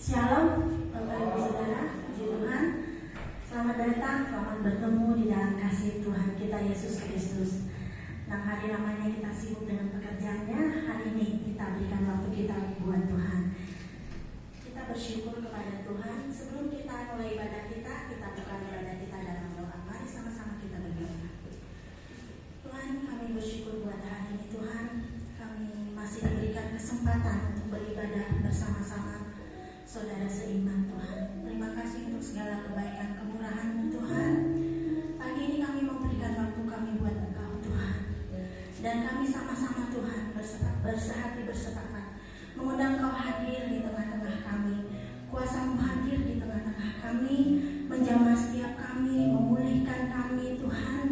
Shalom, Bapak Ibu Saudara, puji Tuhan. Selamat datang, selamat bertemu di dalam kasih Tuhan kita Yesus Kristus. Hari lamanya kita sibuk dengan pekerjaannya, hari ini kita berikan waktu kita buat Tuhan. Kita bersyukur kepada Tuhan. Sebelum kita mulai ibadah kita buka ibadah kita dalam doa. Mari sama-sama kita berdoa. Tuhan, kami bersyukur buat hari ini Tuhan. Kami masih diberikan kesempatan untuk beribadah bersama-sama saudara seiman Tuhan. Terima kasih untuk segala kebaikan kemurahan-Mu Tuhan. Pagi ini kami memberikan waktu kami buat Engkau Tuhan. Dan kami sama-sama Tuhan bersehati bersepakat mengundang Kau hadir di tengah-tengah kami. Kuasa-Mu hadir di tengah-tengah kami, menjamah setiap kami, memulihkan kami Tuhan.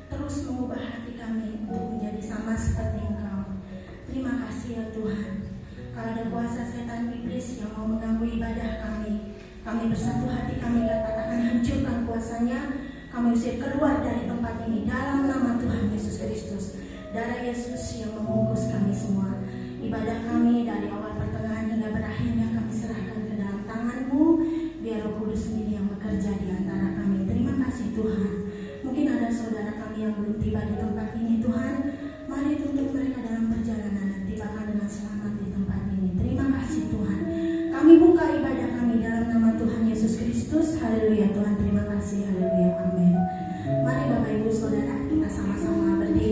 Terus mengubah hati kami untuk menjadi sama seperti Engkau. Terima kasih ya Tuhan. Kalau ada kuasa setan iblis yang mau mengganggu ibadah kami bersatu hati, kami katakan hancurkan kuasanya. Kami usir keluar dari tempat ini dalam nama Tuhan Yesus Kristus. Darah Yesus yang membungkus kami semua. Ibadah kami dari awal pertengahan hingga berakhirnya kami serahkan ke dalam tangan-Mu. Biar Roh Kudus sendiri yang bekerja di antara kami. Terima kasih Tuhan. Mungkin ada saudara kami yang belum tiba di tempat ini Tuhan. Mari tuntun mereka dalam perjalanan dan tibakan dengan selamat di tempat ini. Terima kasih Tuhan. Kami buka ibadah kami dalam nama Tuhan Yesus Kristus. Haleluya Tuhan, terima kasih. Haleluya, amin. Mari Bapak Ibu Saudara, kita sama-sama berdiri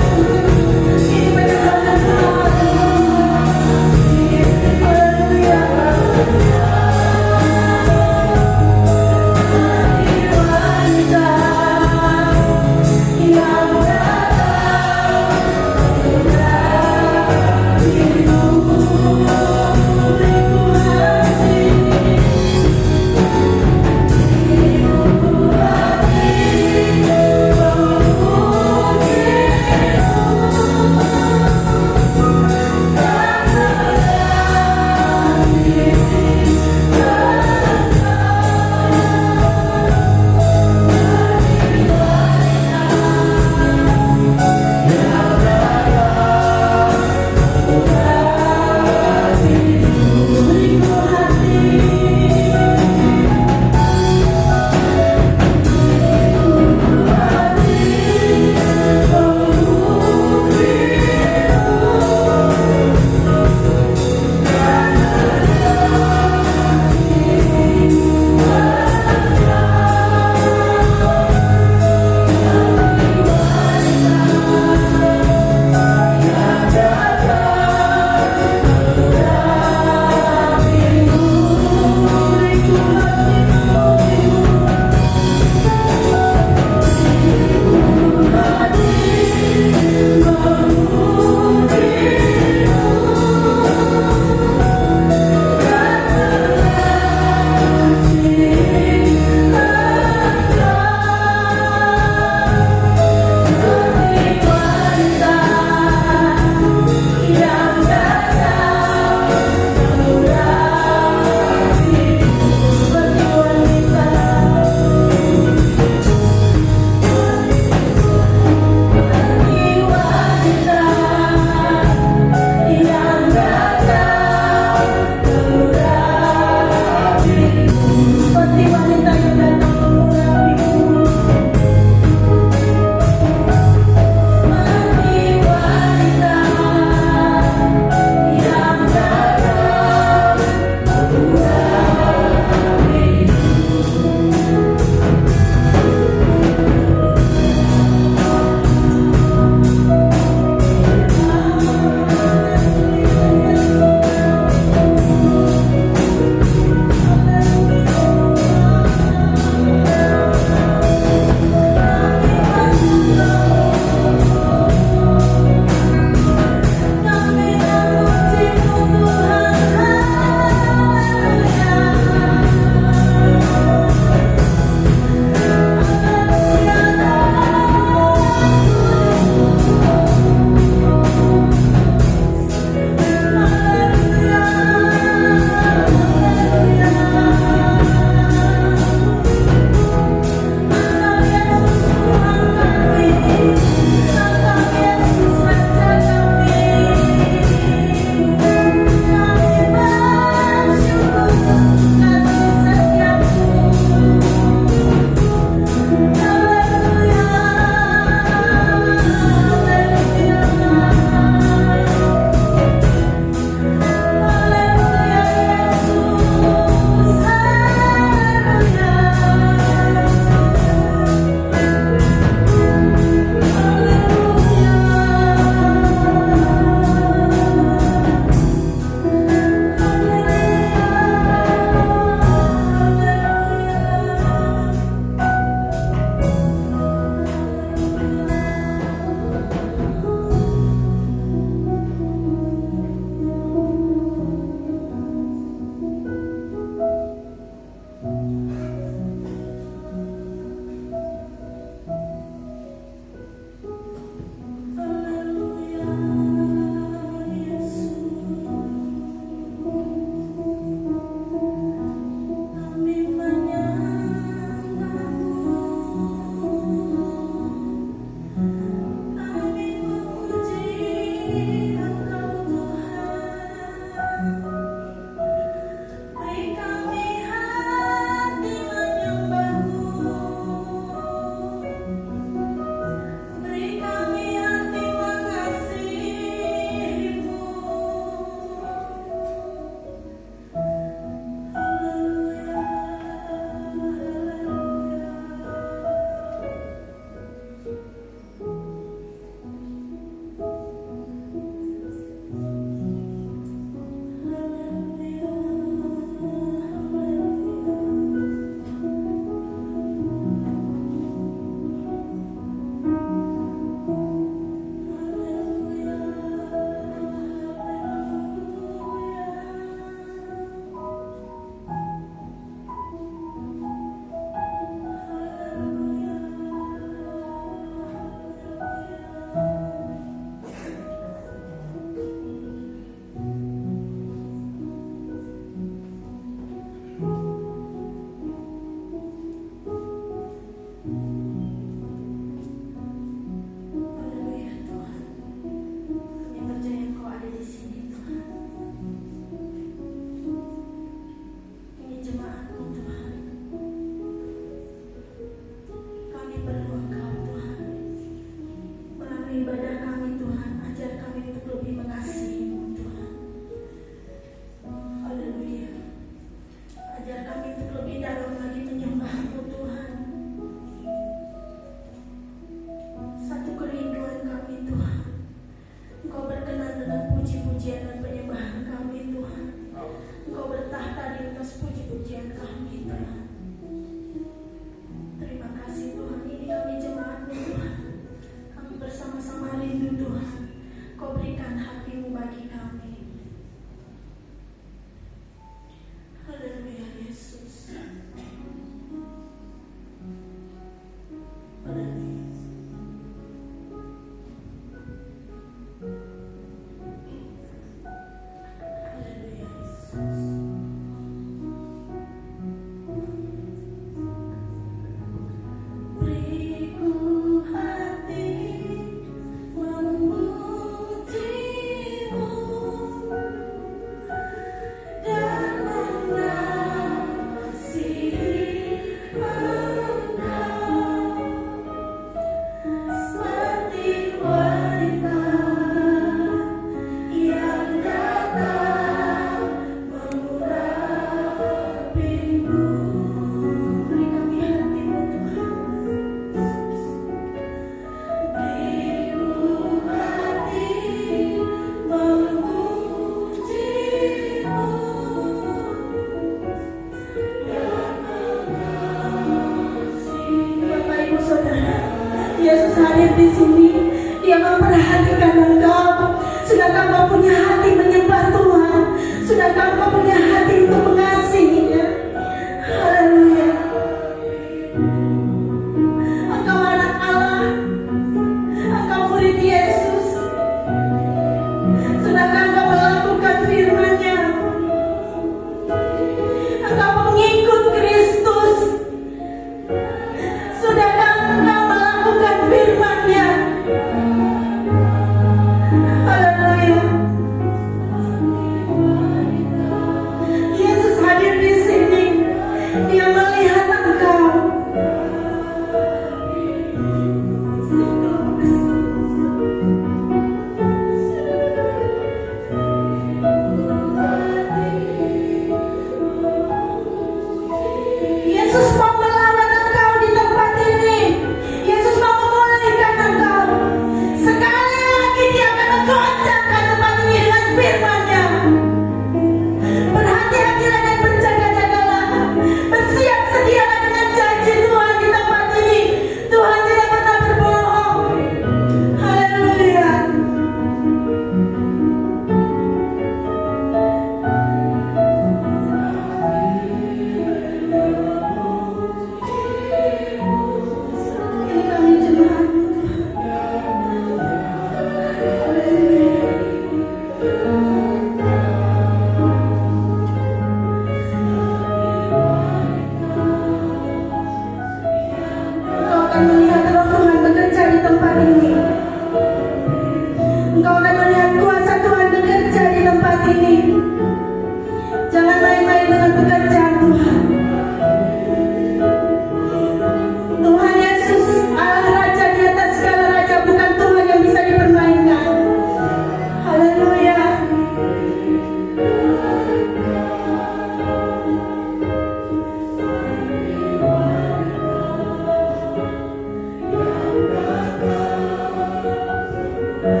Beriku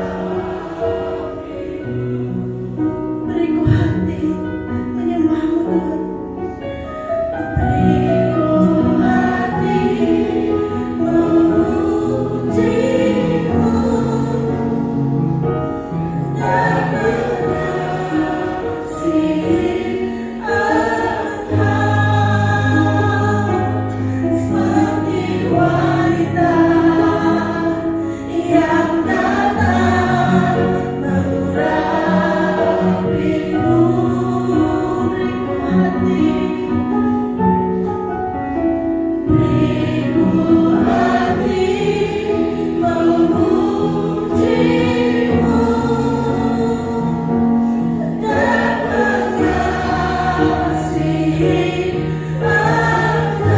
hati menyembahmu Tuhan. Beriku hati memujimu dan mengasihi Engkau seperti wanita yang datang mengurapimu. Beriku hati memujimu dan mengasihi Engkau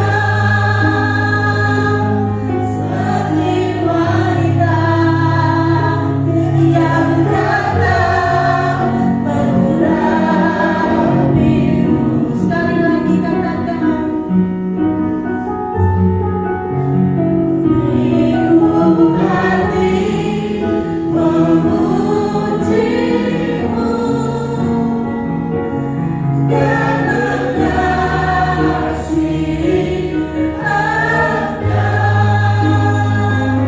seperti wanita yang datang mengurapimu. Sekali lagi katakan, beriku hati memujimu dan mengasihi Engkau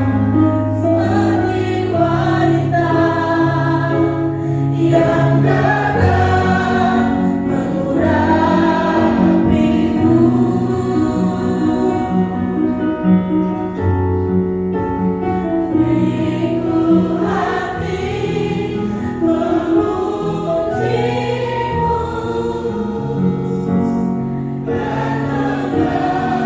seperti wanita yang datang mengurapimu. Beriku hati memujimu dan mengasihi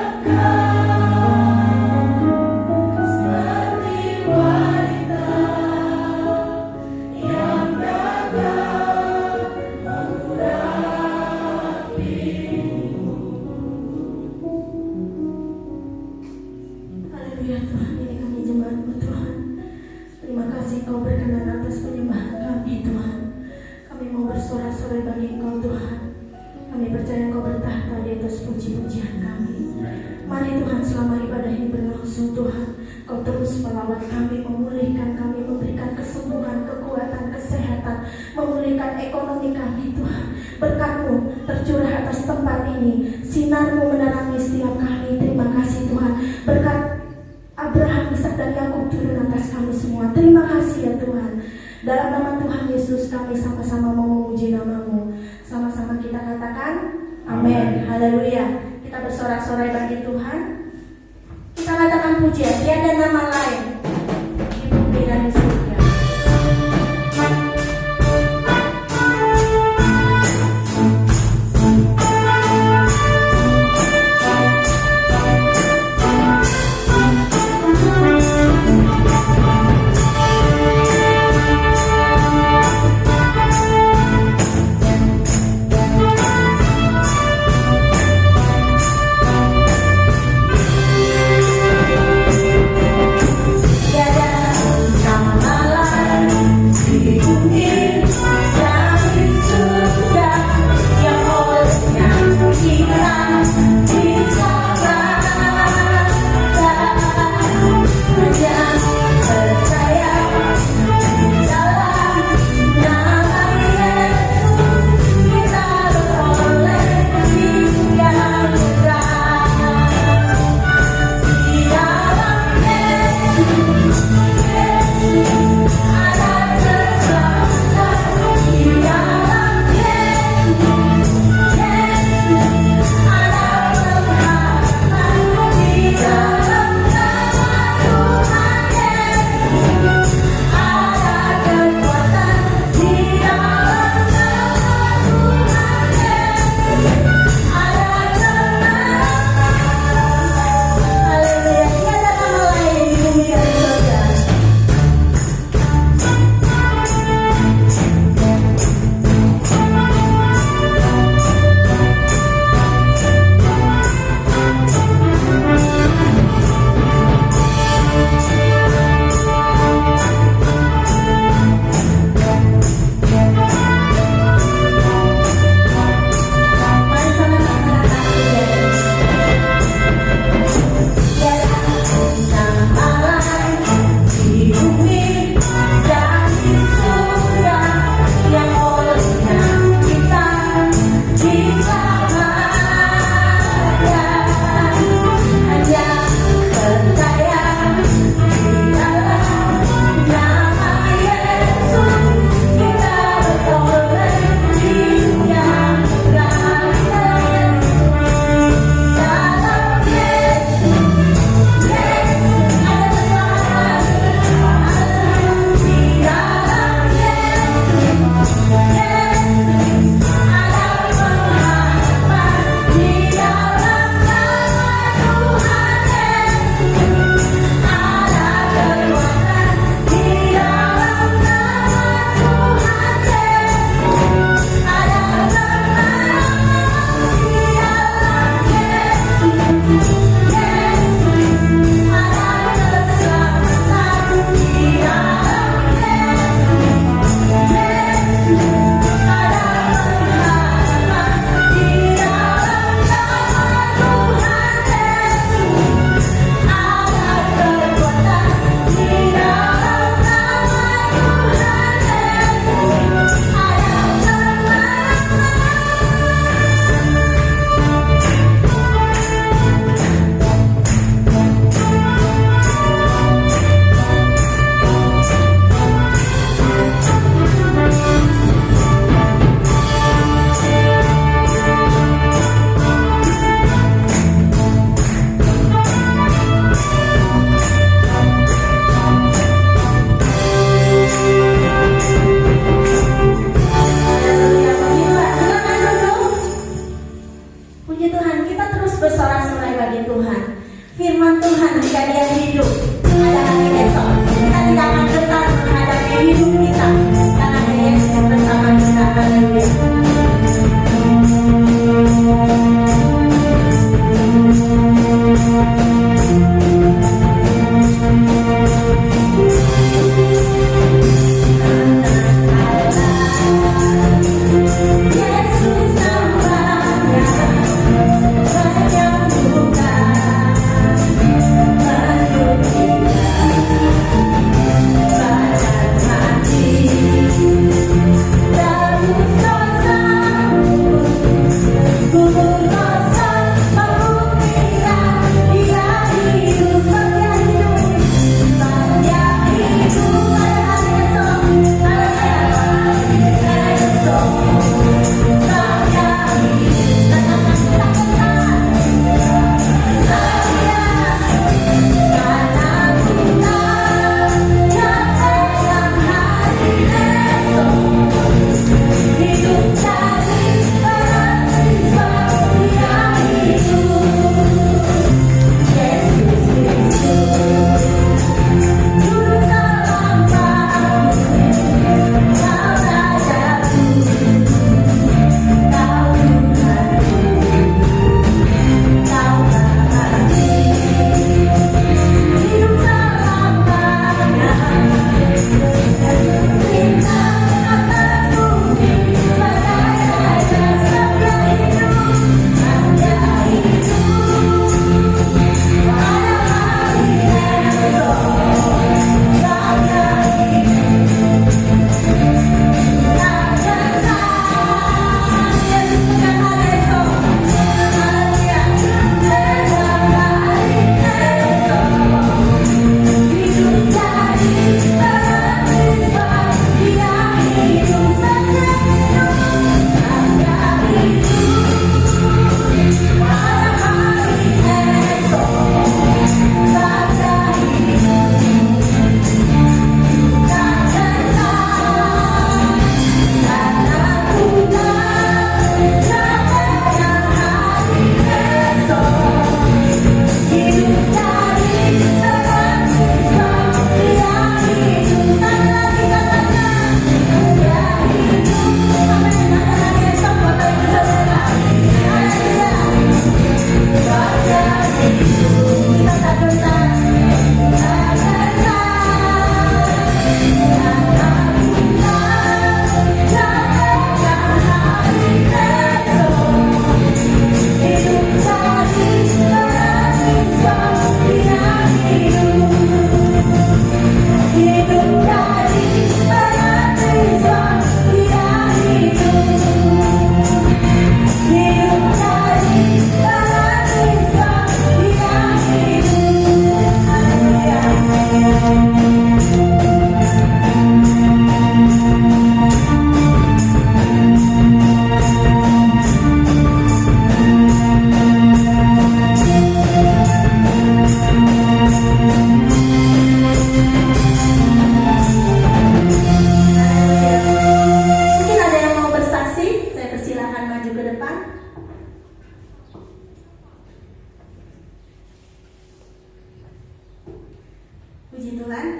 Engkau seperti wanita yang datang mengurapimu. Haleluya Tuhan, ini kami jemaat-Mu Tuhan. Terima kasih Kau berkenan atas penyembahan kami Tuhan. Kami mau bersorak-sorai bagi Engkau Tuhan. Kami percaya Engkau bertahta di atas puji-pujian kami. Mari Tuhan, selama ibadah ini berlangsung Tuhan, Kau terus melawat kami, memulihkan kami, memberikan kesembuhan, kekuatan, kesehatan, memulihkan ekonomi kami Tuhan. Berkat-Mu tercurah atas tempat ini, sinar-Mu menerangi setiap kami. Terima kasih Tuhan. Berkat Abraham, Ishak dan Yakub turun atas kami semua. Terima kasih ya Tuhan. Dalam nama Tuhan Yesus kami sama-sama mau memuji nama-Mu. Sama-sama kita katakan amin. Haleluya. Kita bersorak-sorai bagi Tuhan. Kita katakan pujian, tiada nama lain di bumi dan di surga.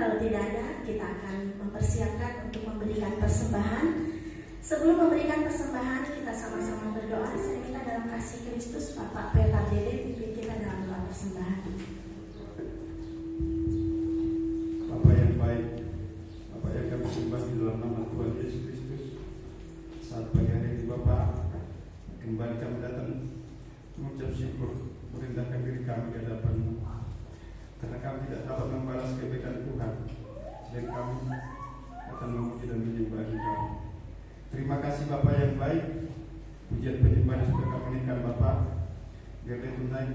kalau tidak ada, kita akan mempersiapkan untuk memberikan persembahan. Sebelum memberikan persembahan, kita sama-sama berdoa. Saya minta dalam kasih Kristus, Bapak Petar Dede pimpin kita dalam doa persembahan. Bapak yang baik, Bapak yang kami sembah di dalam nama Tuhan Yesus Kristus. Saat pagi hari ini Bapak, kembali kami datang mengucap syukur, merendahkan diri kami di hadapan-Mu, karena kami tidak dapat membalas kebaikan Tuhan, dan kami akan memuji dan menyembah Engkau. Terima kasih Bapak yang baik, pujian penyembahan yang sudah kami naikkan Bapak, biarlah tunai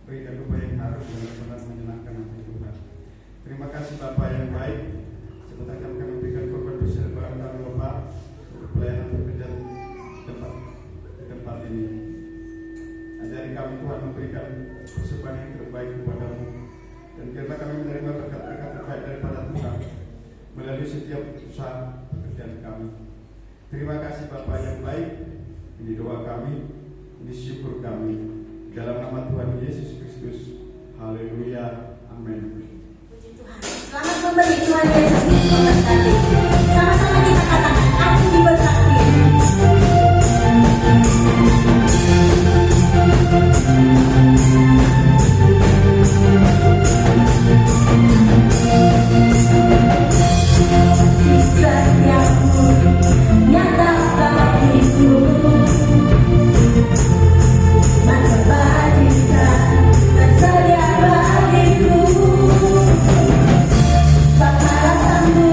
berikan upaya yang harus dan benar menyenangkan hati Tuhan. Terima kasih Bapak yang baik, sebentar kami memberikan korban dosa dan barang kami Bapak untuk pelayanan pekerjaan di tempat ini. Ajari kami Tuhan memberikan persembahan yang terbaik kepada-Mu, dan biarlah kami menerima berkat-berkat terbaik daripada Tuhan melalui setiap usaha pekerjaan kami. Terima kasih Bapak yang baik. Ini doa kami, ini syukur kami, dalam nama Tuhan Yesus Kristus. Haleluya, amin. Puji Tuhan. Selamat memberi, Tuhan Yesus memberkati. Sama-sama kita katakan, aku diberkati. Setiapmu nyata bagiku, mengebagikan tersedia bagiku. Bapa rasamu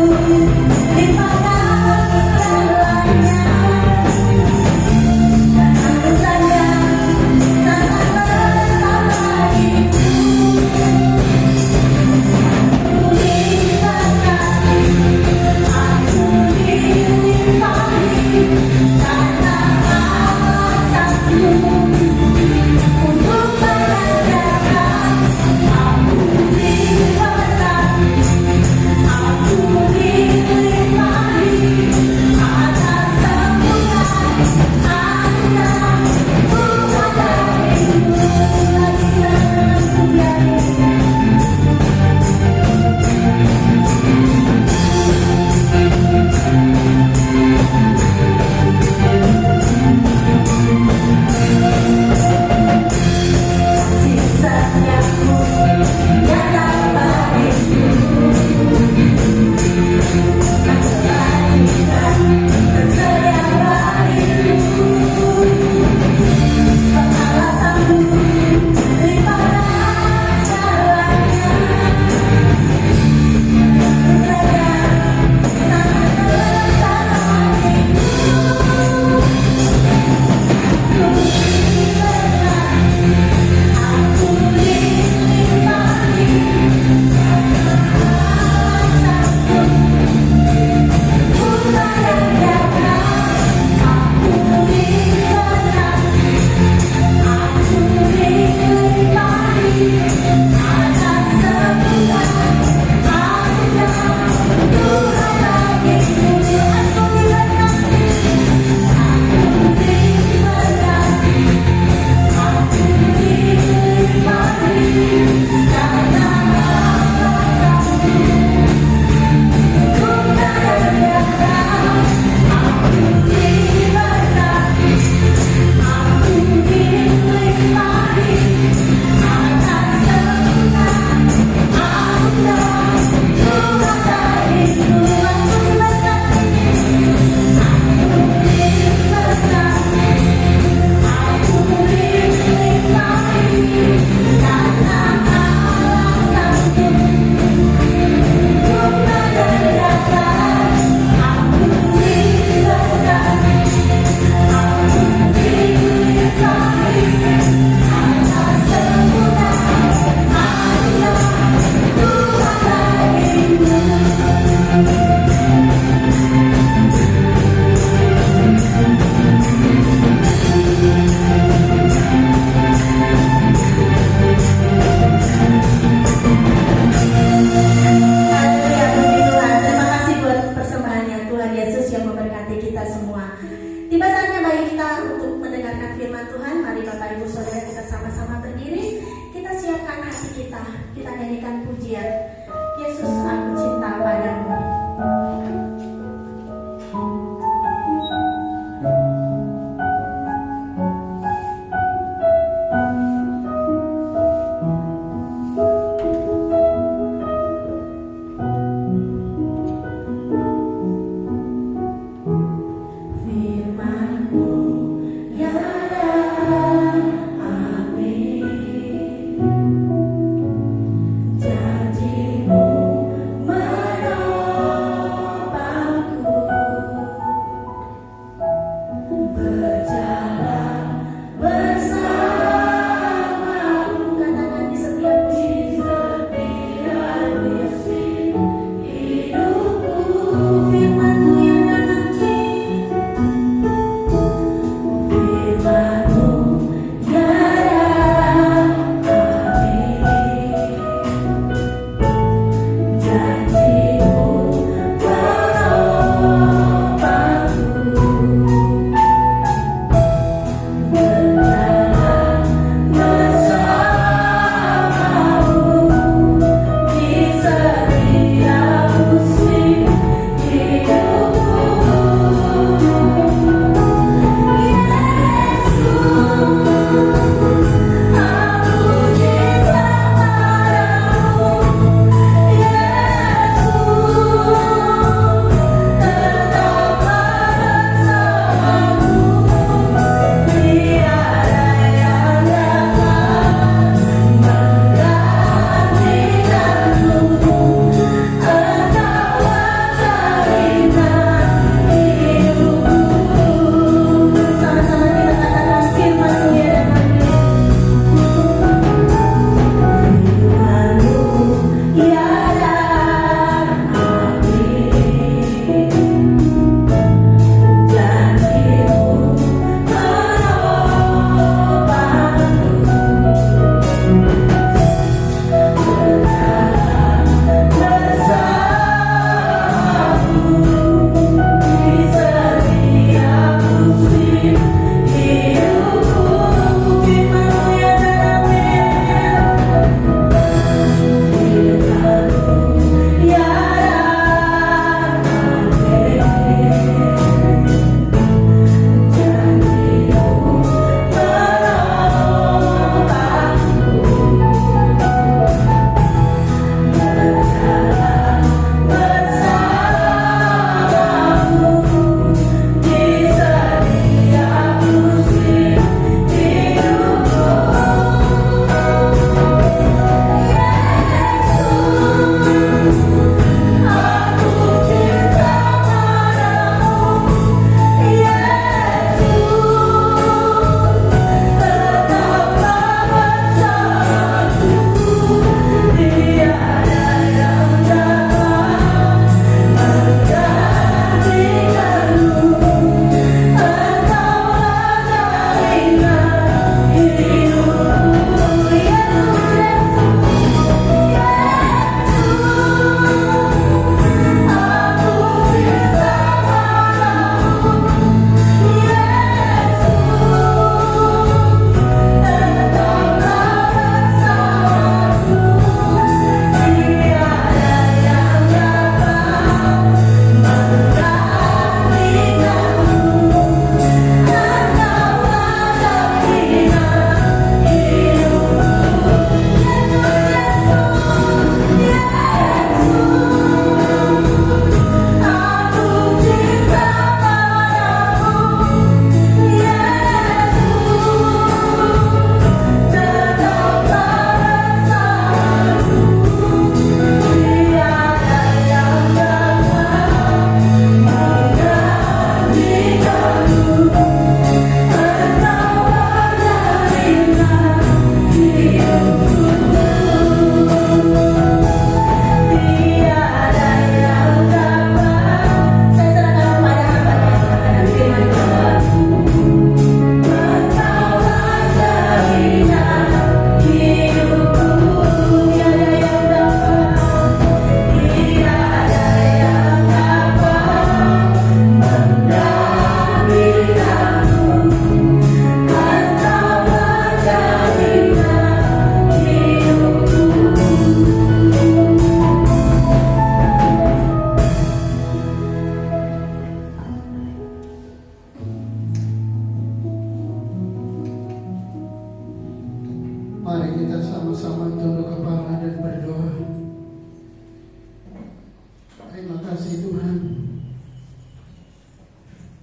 Terima kasih Tuhan,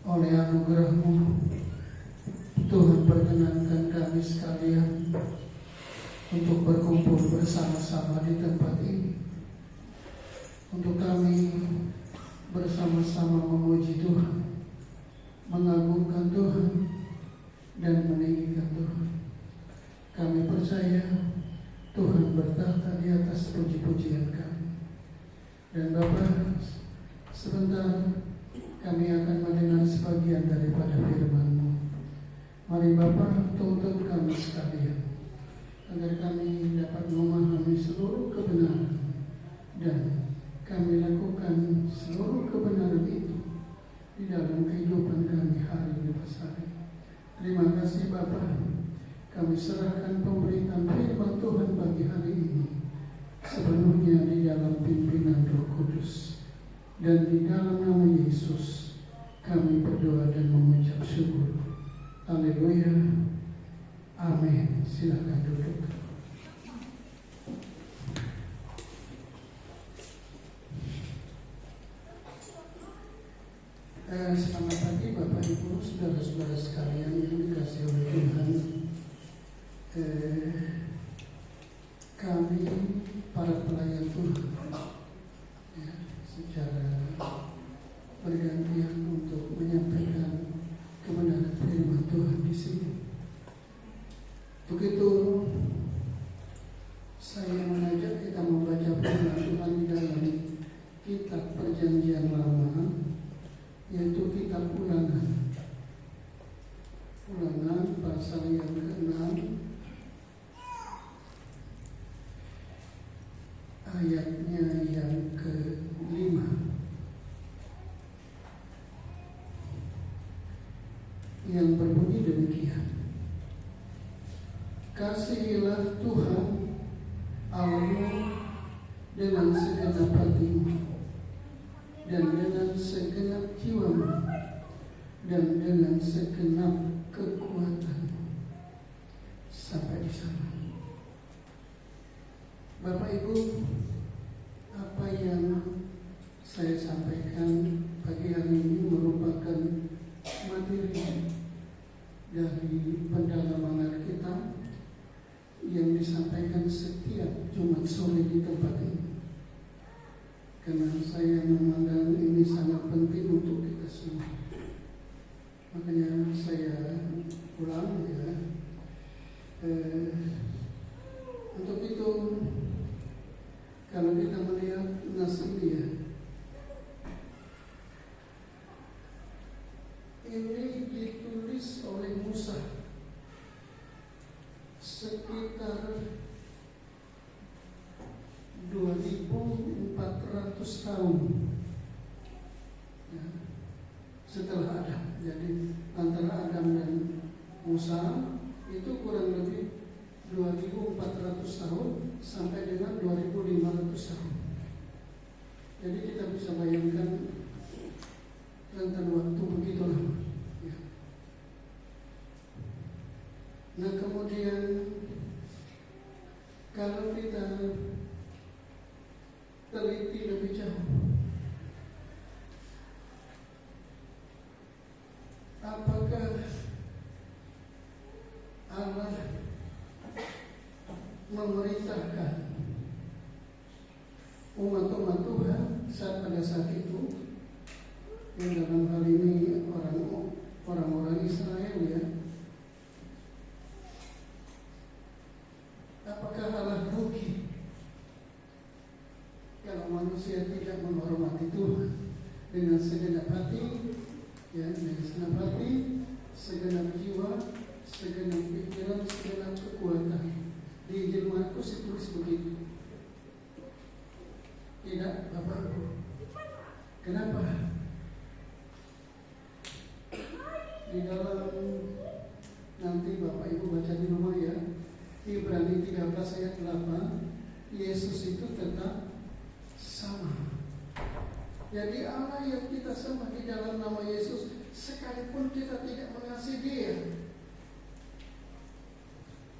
oleh anugerah-Mu Tuhan perkenankan kami sekalian untuk berkumpul bersama-sama di tempat ini, untuk kami bersama-sama memuji Tuhan, mengagungkan Tuhan, dan meninggikan Tuhan. Kami percaya Tuhan bertahta di atas puji-pujian kami. Dan Bapa, sebentar kami akan mendengar sebagian daripada firman-Mu. Mari Bapa, tuntun kami sekalian, agar kami dapat memahami seluruh kebenaran dan kami lakukan seluruh kebenaran itu di dalam kehidupan kami hari lepas hari. Terima kasih Bapa. Kami serahkan pemberitaan firman Tuhan pagi hari ini sepenuhnya di dalam pimpinan Roh Kudus, dan di dalam nama Yesus kami berdoa dan mengucap syukur. Haleluya. Amin. Silakan duduk. Selamat pagi Bapak Ibu, saudara-saudara sekalian yang dikasihi oleh Tuhan. Kami para pelayan Tuhan ya, secara bergantian untuk menyampaikan kebenaran firman Tuhan di sini. Begitu saya mengajak kita membaca firman Tuhan di dalam kitab Perjanjian Lama, yaitu kitab Ulangan. Ulangan pasal yang ke-6 ayatnya yang ke-5. Yang berbunyi demikian: Kasihilah Tuhan Allah dengan segenap hatimu, dan dengan segenap jiwamu, dan dengan segenap kekuatanmu. Sampai di sana. Bapak Ibu, apa yang saya sampaikan pagi hari ini merupakan materi dari pendalaman Alkitab yang disampaikan setiap Jumat sore di tempat ini. Karena saya memandang ini sangat penting untuk kita semua. Makanya saya ulang ya. Untuk itu, kalau kita melihat Nasilia, ini ditulis oleh Musa sekitar 2400 tahun ya, setelah Adam. Jadi antara Adam dan Musa itu kurang lebih 2400 tahun sampai dengan 2500 tahun. Jadi kita bisa bayangkan rentan waktu begitu lama ya. Nah kemudian kalau kita teliti lebih jauh, apakah Allah memerintahkan umat-umat Tuhan pada saat itu, yang dalam hal ini orang-orang Israel ya, apakah Allah rugi kalau manusia tidak menghormati Tuhan dengan segenap hati, ya, dengan segenap hati, segenap jiwa, segenap pikiran, segenap kekuatan? Di Injil Markus ditulis begitu. Tidak, Bapak Ibu. Kenapa? Di dalam, nanti Bapak Ibu baca di rumah ya, Ibrani 13 ayat 8, Yesus itu tetap sama. Jadi Allah yang kita sembah di dalam nama Yesus, sekalipun kita tidak mengasihi Dia,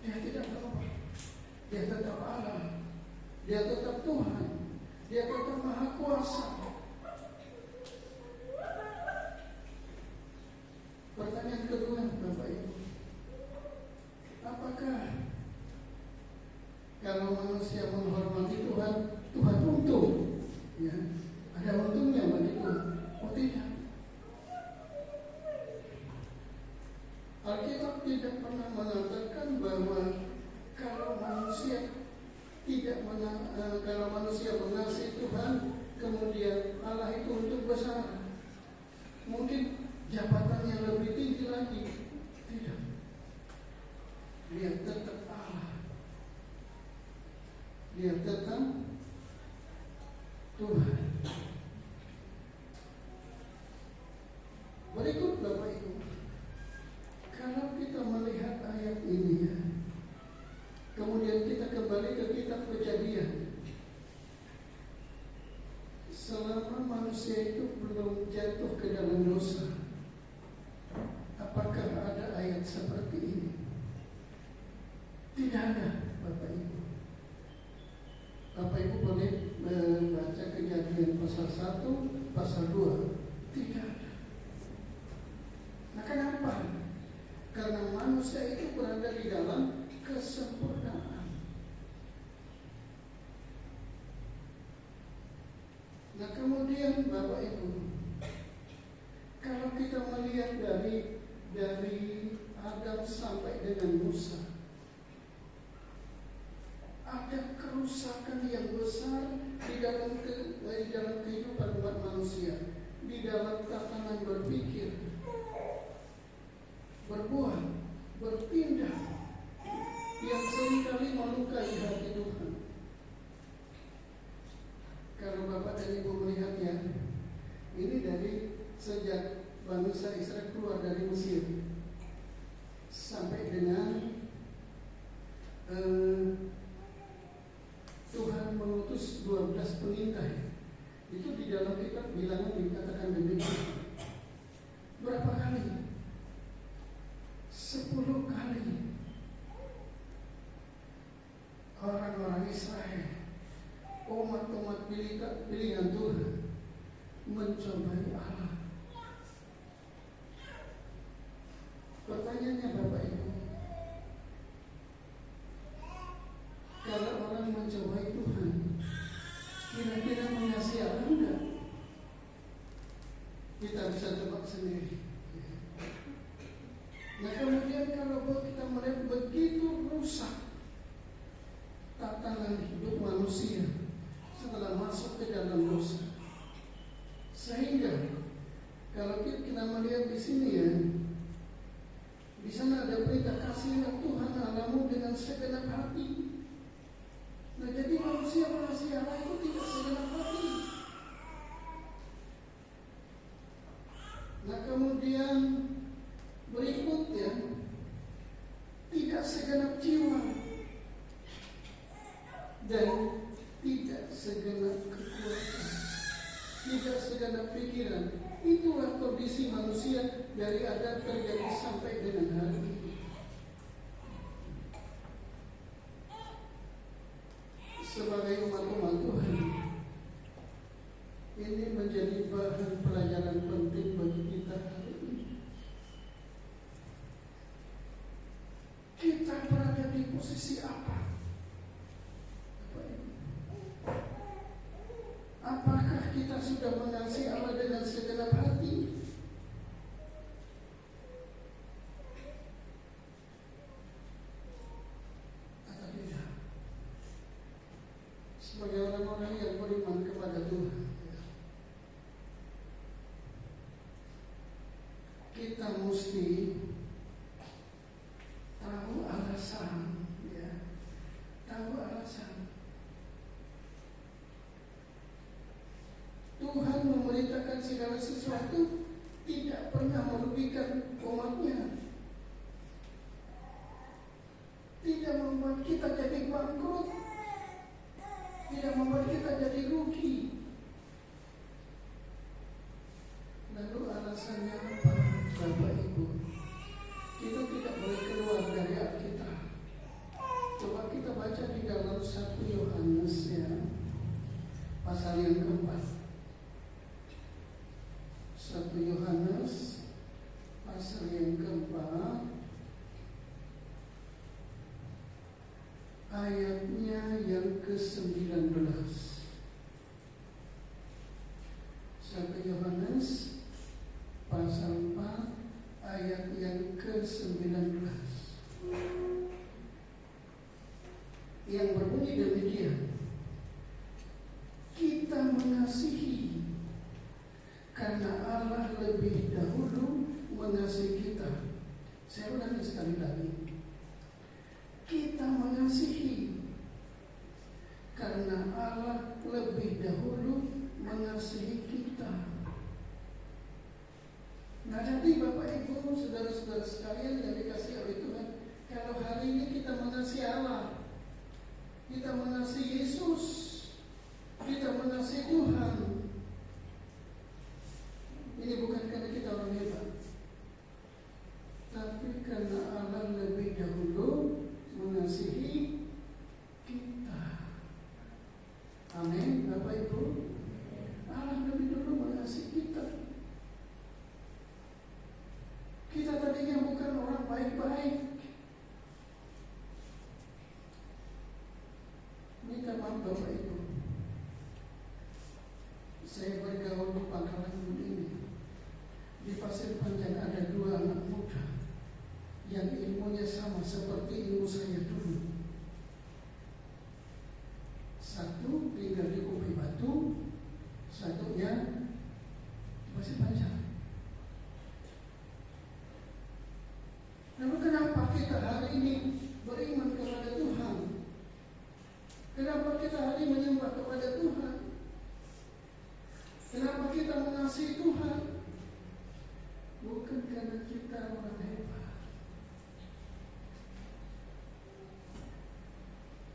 Dia tidak berubah. Dia tetap Allah, Dia tetap Tuhan, Dia tetap Maha Kuasa, besar, mungkin jabatannya lebih tinggi lagi. Tidak. Dia tetap Allah. Dia tetap Tuhan. Berikut Bapak Ibu, kalau kita melihat ayat ini ya, kemudian kita kembali ke kitab Kejadian. Selama manusia itu belum jatuh ke dalam dosa, apakah ada ayat seperti ini? Tidak ada, Bapak Ibu. Bapak Ibu boleh membaca Kejadian pasal 1, pasal 2. Tidak ada. Nah, kenapa? Karena manusia itu berada di dalam kesempurnaan. Nah, kemudian Bapak Ibu, kalau kita melihat dari Adam sampai dengan Musa, ada kerusakan yang besar di dalam kehidupan umat manusia, di dalam tatanan berpikir, berbuat, berpindah, yang seringkali melukai hati Tuhan. Kalau Bapak dan Ibu melihat ya, ini dari sejak bangsa Israel keluar dari Mesir sampai dengan Tuhan mengutus 12 pengintai. Itu di dalam kitab Bilangan dikatakan demikian. Berapa kali? 10 kali orang-orang Israel, umat-umat pilihan Tuhan, mencobai Allah. Pertanyaannya Bapak Ibu, kalau orang mencobai Tuhan, kira-kira mengasihi Allah enggak? Kita bisa tebak sendiri. Nah, kemudian kalau kita melihat begitu rusak tatanan hidup manusia setelah masuk ke dalam dosa, sehingga kalau kita melihat di sini ya, di sana ada perintah kasihilah Tuhan Allahmu dengan segenap hati. Nah, jadi manusia mengasihi Allah itu tidak segenap hati. Nah, kemudian berikutnya, tidak segenap jiwa dan tidak segenap kekuatan, tidak segenap pikiran. Itulah kondisi manusia dari Adam terjadi sampai dengan hari ini. Sebagai umat-umat Tuhan, ini menjadi bahan pelajaran penting bagi kita hari ini. Kita berada di posisi apa? Apakah kita sudah mengasihi Allah dengan segenap hati? Atau tidak? Sebagai orang-orang yang beriman kepada Tuhan, kita mesti tahu alasan, ya, tahu alasan. Tuhan memerintahkan segala sesuatu, tidak pernah merugikan umatnya, tidak membuat kita jadi bangkrut, tidak membuat kita jadi rugi. Lalu alasannya apa, Bapak Ibu? Kita tidak boleh keluar dari Alkitab. Coba kita baca di dalam 1 Yohanes ya, pasal yang keempat. 1 Yohanes pasal yang keempat, ayatnya yang ke-19. 1 Yohanes pasal 4 ayat yang ke-19, yang berbunyi demikian: kita mengasihi Saya ulangi sekali lagi. Kita mengasihi karena Allah lebih dahulu mengasihi kita. Nah, jadi Bapak Ibu, saudara-saudara sekalian yang dikasihi oleh Tuhan, kalau hari ini kita mengasihi Allah, kita mengasihi Yesus, kita mengasihi Tuhan, ini bukan karena kita orang hebat, tapi karena Allah lebih dahulu mengasihi kita. Amin, Bapak Ibu. Allah lebih dulu mengasihi kita. Kita tadinya bukan orang baik-baik. Minta maaf Bapak Ibu. Saya bergaul di Pangkalan Budi ini. Di Pasir Panjang ada 2 anak muda yang ilmunya sama seperti ilmu saya dulu. Satu tinggal di Kopi Batu, satunya di Pasir Panjang. Lalu kenapa kita hari ini beriman kepada Tuhan? Kenapa kita hari ini menyembah kepada Tuhan? Kenapa kita mengasihi Tuhan? Bukan karena kita orang hebat.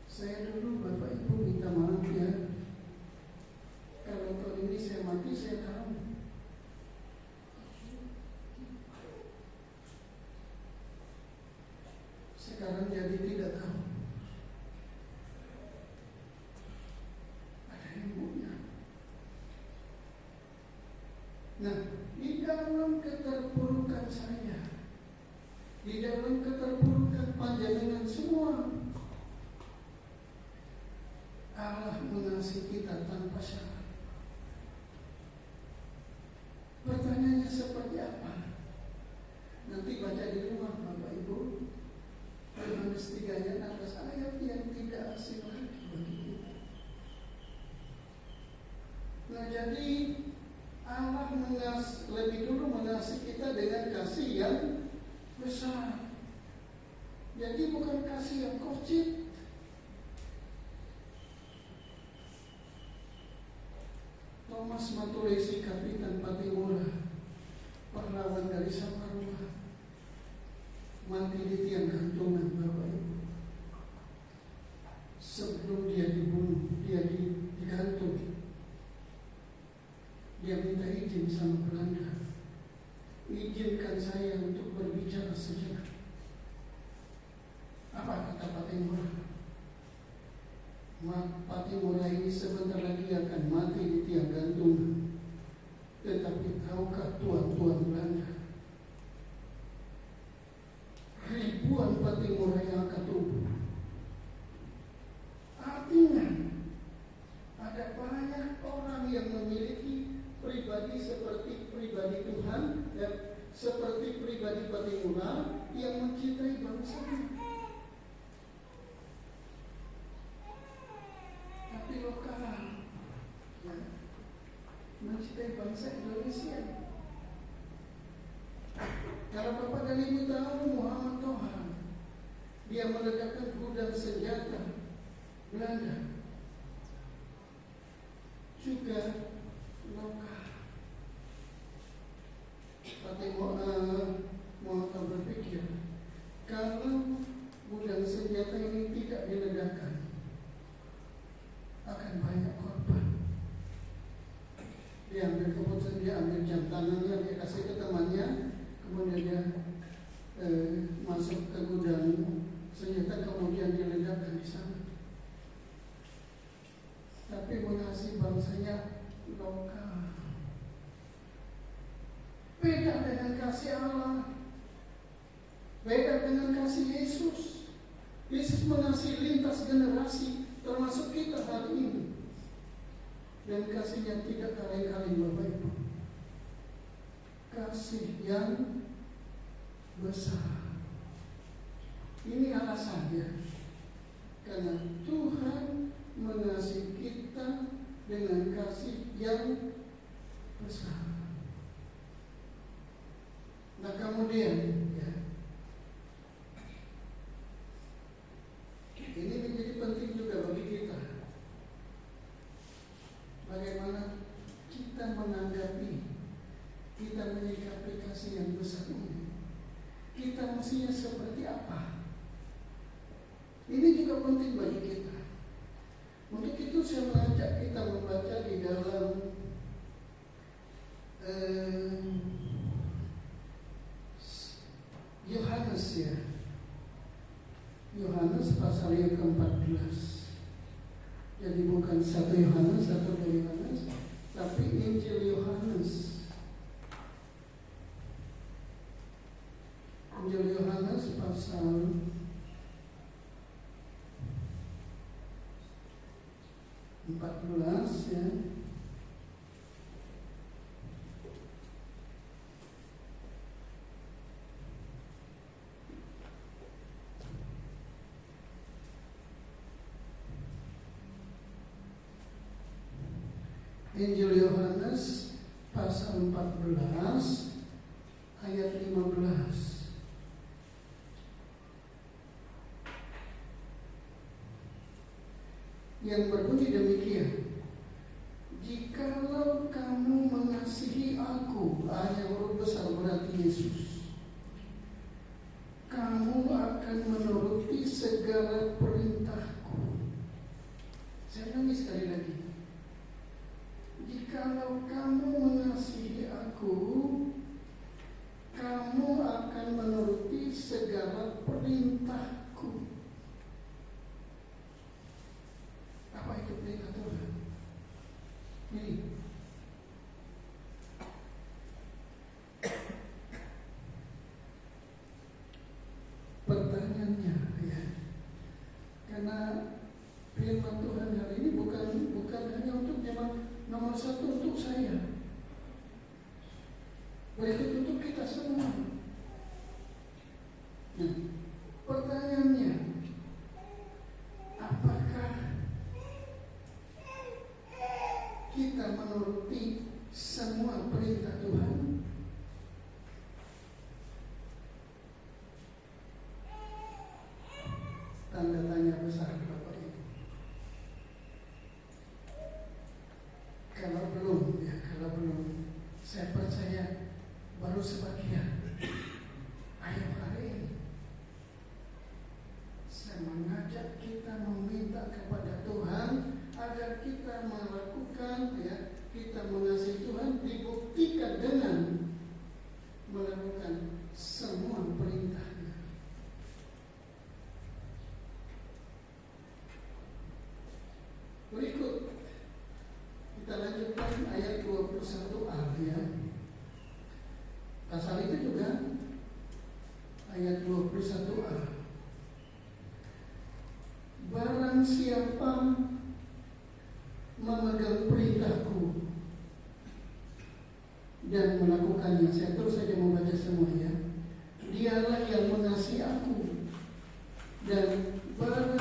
Saya dulu Bapak Ibu minta maaf ya. Kalau tahun ini saya mati, saya tahu. Sekarang jadi tidak tahu. Ada ilmunya. Nah, di dalam keterpurukan saya, di dalam keterpurukan panjenengan semua, Allah mengasihi kita tanpa syarat. Pertanyaannya seperti apa? Nanti baca di rumah Bapak Ibu. Yohanes 3 ayat atas ayat yang tidak asing lagi bagi kita. Nah, jadi Allah lebih dulu mengasihi kita dengan kasih yang besar. Jadi bukan kasih yang kocik. Thomas Matulesi, Kapitan Patimura, pahlawan dari Saparua, mati di tiang gantungan Bapak Ibu. Sebelum dia dibunuh, dia digantung. Dia minta izin sama Belanda, izinkan saya untuk berbicara sejenak. Apa kata Patimura? Patimura ini sebentar lagi akan mati di tiang gantungan. Tetapi tahukah tuan-tuan Belanda, ribuan Patimura yang akan tumbuh. Artinya ada banyak orang yang memiliki pribadi seperti pribadi Tuhan dan seperti pribadi Patimura yang mencintai bangsanya. Tapi lokal, ya, mencintai bangsa Indonesia. Kalau Bapak dan Ibu tahu Muhammad Toha, dia meledakkan gudang senjata Belanda, juga lokal. Muhammad berpikir, kalau gudang senjata ini tidak diledakkan, akan banyak korban. Dia ambil keputusan, dia ambil jam tangannya, dia kasih ke temannya, kemudian dia masuk ke gudang senjata, kemudian dia ledakkan di sana. Tapi mengasihi bangsanya lokal. Beda dengan kasih Allah, beda dengan kasih Yesus. Yesus mengasihi lintas generasi, termasuk kita hari ini. Dan kasihnya tidak kaleng-kaleng Bapak Ibu. Kasih yang besar. Ini alasannya. Karena Tuhan mengasihi kita dengan kasih yang besar. Nah kemudian ya, kita menanggapi, kita menyikapi kasih yang besar ini, kita mestinya seperti apa? Ini juga penting bagi kita. Untuk itu saya mengajak kita membaca di dalam Yohanes ya. Yohanes pasal yang ke-14. Jadi bukan 1 Yohanes atau 2 Yohanes, tapi Injil Yohanes. Injil Yohanes pasal 14 ya. Injil Yohanes pasal 14 ayat 15. Yang berbunyi demikian, jikalau kamu mengasihi aku, yang huruf besar berarti Yesus, kamu akan menuruti segala perintahku. Saya ulangi sekali lagi. Jikalau kamu mengasihi aku, kamu akan menuruti segala perintahku. Apa itu perintah Tuhan? Ini. Pertanyaannya ya. Karena firman Tuhan hari ini bukan hanya untuk jemaat nomor 1 untuk saya, berikut untuk kita semua. Nah, pertanyaannya, apakah kita menuruti semua perintah Tuhan? Tanda tanya besar Bapak Ibu. Kalau belum, saya percaya baru sebagian. Ayo hari ini saya mengajak kita meminta kepada Tuhan agar kita melakukan kita mengasihi Tuhan dibuktikan dengan melakukan semua perintahnya. Berikut kita lanjutkan ayat 21a ya. Pasal itu juga ayat 21a. Barang siapa memegang perintahku dan melakukannya, saya terus saja membaca semua ya. Dialah yang mengasihi aku, dan barang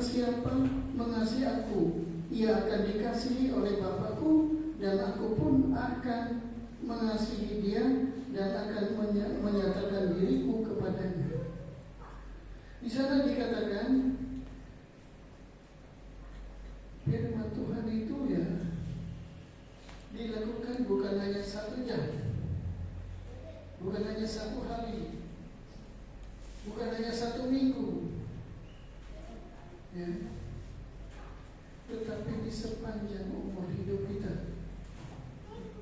siapa mengasihi aku, ia akan dikasihi oleh Bapakku, dan aku pun akan mengasihi dia dan akan menyatakan diriku kepadanya. Di sana dikatakan firman Tuhan itu ya dilakukan bukan hanya 1 jam, bukan hanya 1 hari, bukan hanya 1 minggu, ya, tetapi di sepanjang umur hidup kita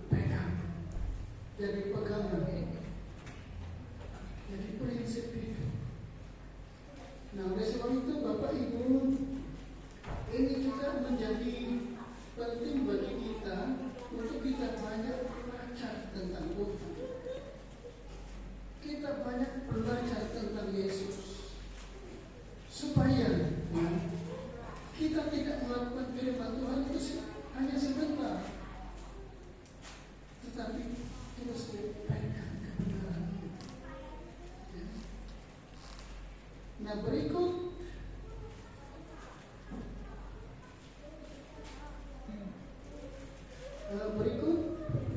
pegang, jadi pegangan, jadi prinsip hidup. Nah, oleh sebab itu Bapak Ibu, ini juga menjadi penting bagi kita untuk kita banyak belajar tentang Tuhan. Kita banyak belajar tentang Yesus, supaya kita tidak melakukan firman Tuhan itu hanya sebentar, tetapi terus dipegang kebenaran. Nah, berikut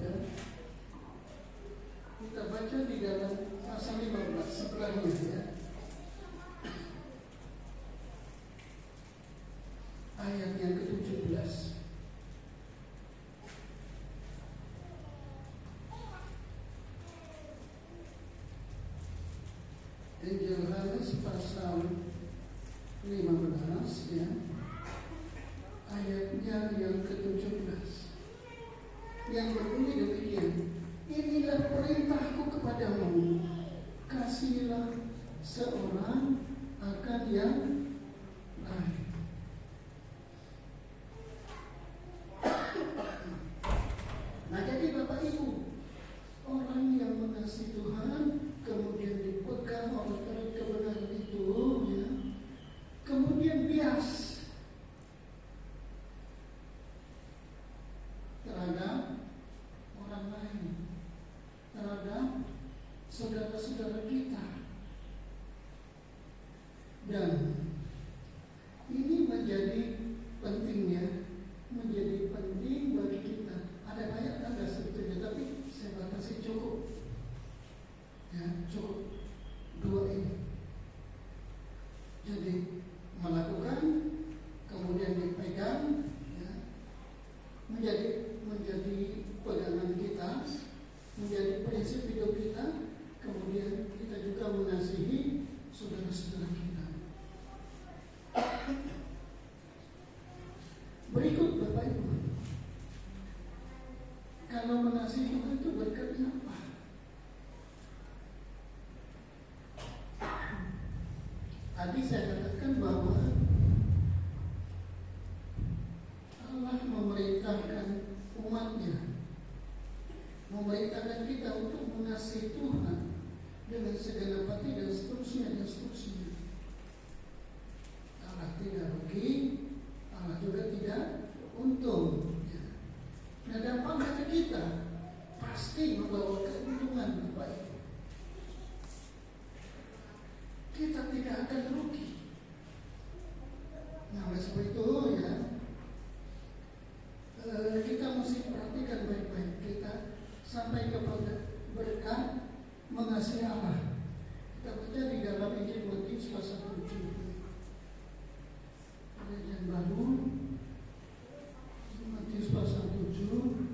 ya, kita baca di dalam pasal 15 sebelahnya ya. Ayat yang ke-17. Injil Yohanes pasal 15 ya, ayatnya yang ke-17 yang berbunyi demikian, inilah perintahku kepadamu, kasihilah seorang akan yang lain. Nah, jadi Bapak Ibu, orang yang mengasihi Tuhan kemudian dipegang oleh kebenaran itu ya, kemudian bias terhadap orang lain, terhadap saudara-saudara kita. Dan ini menjadi pentingnya, menjadi penting bagi kita. Ada banyak tanda sebetulnya, tapi saya batasi cukup ya, cukup 2 ini. Jadi melakukan, kemudian dipegang ya, menjadi pegangan kita, menjadi prinsip hidup kita. Kemudian kita juga mengasihi saudara-saudara kita. Berikut Bapak Ibu, kalau mengasihi Tuhan itu berkatnya apa? Tadi saya katakan bahwa Allah memerintahkan umatnya, memerintahkan kita untuk mengasihi Tuhan dengan segenap hati dan seterusnya dan seterusnya. Allah tidak rugi, Allah juga tidak untung. Nah, dampak bagi kita pasti membawa keuntungan Bapak Ibu. Kita tidak akan rugi. Nah, oleh sebab itu ya, kita mesti perhatikan baik-baik. Kita sampai kepada berkat mengasihi Allah. Kita baca di dalam Injil Matius pasal 7. Perjanjian Baru, Matius pasal 7.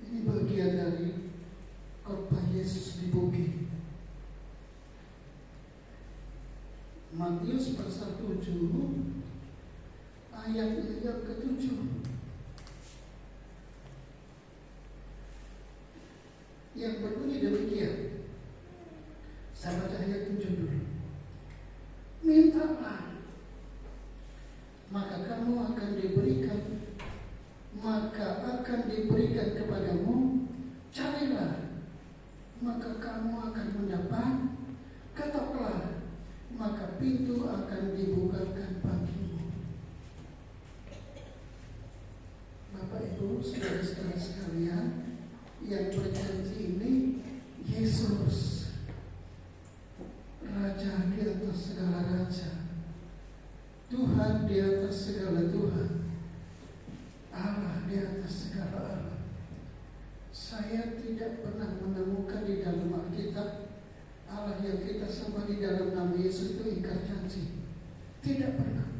Ini bagian dari khotbah Yesus di bukit. Matius pasal 7 ayat yang ke-7. Yang berbunyi demikian. Saya baca ayat 7 dulu. Mintalah, maka kamu akan diberikan, kepadamu. Carilah, maka kamu akan mendapat. Ketoklah, maka pintu akan dibukakan bagimu. Bapak Ibu, saudara-saudara sekalian, yang berjanji ini Yesus, Raja di atas segala raja, Tuhan di atas segala Tuhan, Allah di atas segala Allah. Saya tidak pernah menemukan di dalam Alkitab Allah yang kita sembah di dalam nama Yesus itu ingkar janji. Tidak pernah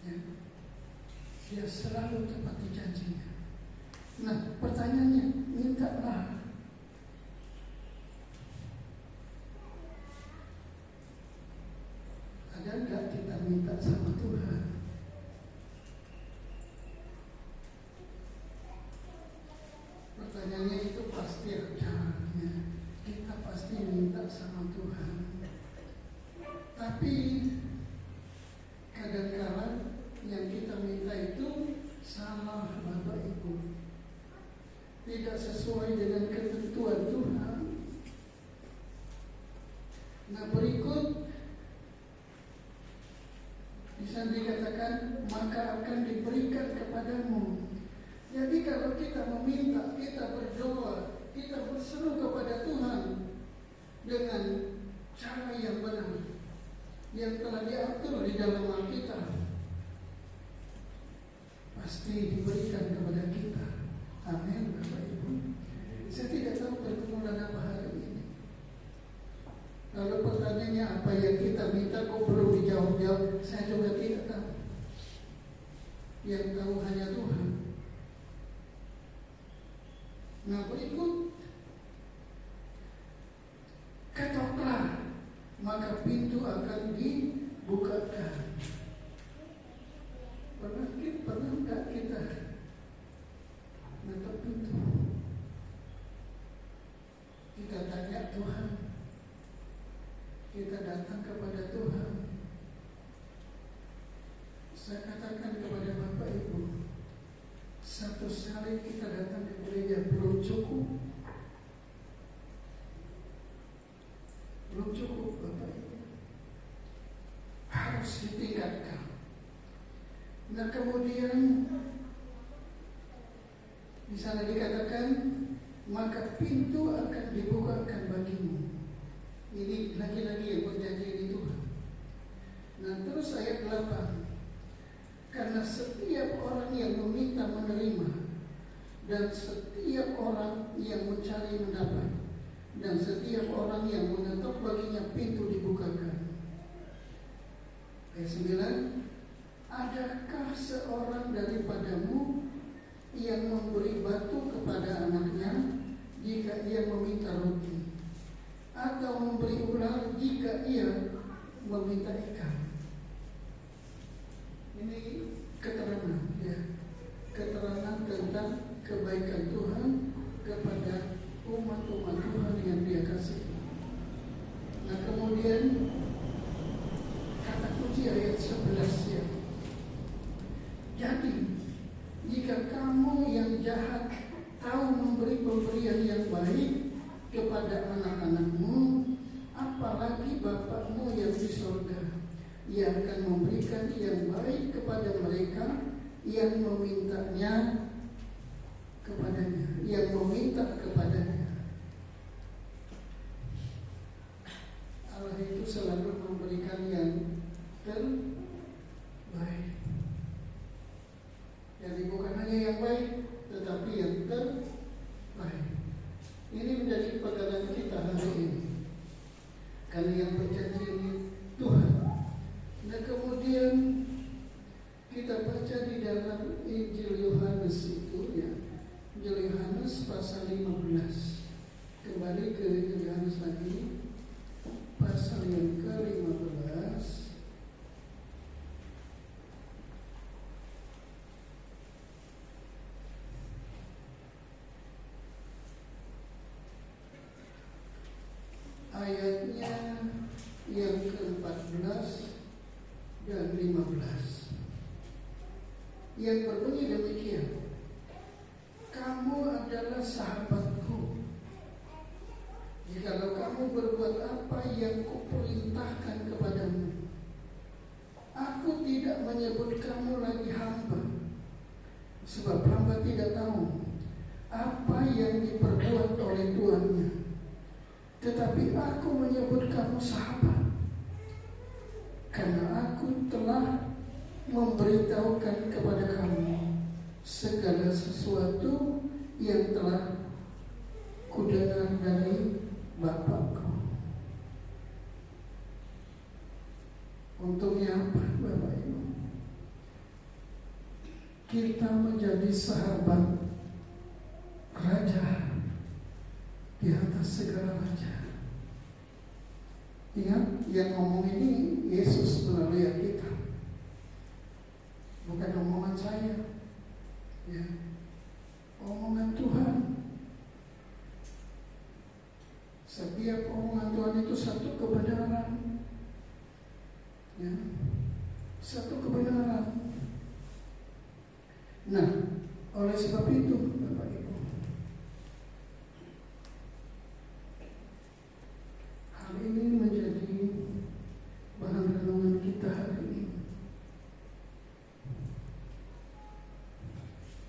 ya. Dia selalu tepati janjinya. Nah, pertanyaannya, mintalah. Ada enggak kita minta sama Tuhan? Pertanyaannya itu pasti ada ya. Kita pasti minta sama Tuhan. Tapi kadang-kadang yang kita minta itu salah Bapak Ibu. Tidak sesuai dengan ketentuan Tuhan. Nah, berikut bisa dikatakan maka akan diberikan kepadamu. Jadi kalau kita meminta, kita berdoa, kita berseru kepada Tuhan dengan cara yang benar, yang telah diatur di dalam Alkitab, pasti diberikan kepada kita. Amin, Bapak Ibu. Saya tidak tahu pergumulan apa hari ini. Kalau pertanyaannya apa yang kita minta kok belum dijawab-jawab, saya juga tidak tahu. yang tahu hanya Tuhan. Nah, berikut, ketoklah, maka pintu akan dibukakan. Pernah enggak kita ngetok pintu? Kita tanya Tuhan, kita datang kepada Tuhan. Saya katakan kepada Bapak Ibu, satu kali kita datang ke gereja belum cukup. Belum cukup, Bapak Ibu. Harus ditingkatkan. Nah, kemudian di sana dikatakan, maka pintu akan dibukakan bagimu. Ini lagi-lagi yang berjanji ini Tuhan. Nah, terus ayat 8. Karena setiap orang yang meminta menerima, dan setiap orang yang mencari mendapat, dan setiap orang yang mengetuk baginya pintu dibukakan. Ayat 9. Adakah seorang daripadamu yang memberi batu kepada anaknya jika ia meminta roti, atau memberi ular jika ia meminta ikan? Ini keterangan, ya, keterangan tentang kebaikan Tuhan kepada umat-umat Tuhan yang Dia kasih. Nah, kemudian kata kunci ayat 11, ya. Jadi, jika kamu yang jahat tahu memberi pemberian yang baik kepada anak-anakmu, apalagi Bapakmu yang di surga, Ia akan memberikan yang baik kepada mereka yang memintanya kepadanya, yang meminta kepadanya. Allah itu selalu memberikan yang terbaik. Jadi bukan hanya yang baik, tetapi yang terbaik. Ini menjadi pegangan kita hari ini, karena yang berjanji ini Tuhan. Dan kemudian kita baca di dalam Injil Yohanes itu, ya, Injil Yohanes pasal 15. Kembali ke Injil Yohanes lagi, pasal yang ke-15. Ayatnya yang ke-14 dan 15, yang berbunyi demikian: kamu adalah sahabatku jikalau kamu berbuat apa yang kuperintahkan kepadamu. Aku tidak menyebut kamu lagi hamba, sebab hamba tidak tahu apa yang diperbuat oleh tuannya, tetapi aku menyebut kamu sahabat, karena aku telah memberitahukan kepada kamu segala sesuatu yang telah kudengar dari Bapakku. Untungnya apa, Bapak Ibu? Kita menjadi sahabat Raja di atas segala raja. Ingat, yang ngomong ini Yesus melalui kita, bukan omongan saya, ya, omongan Tuhan. Setiap omongan Tuhan itu satu kebenaran, ya, satu kebenaran. Nah, oleh sebab itu, Bapak Ibu, hal ini menjadi bahan renungan kita hari ini.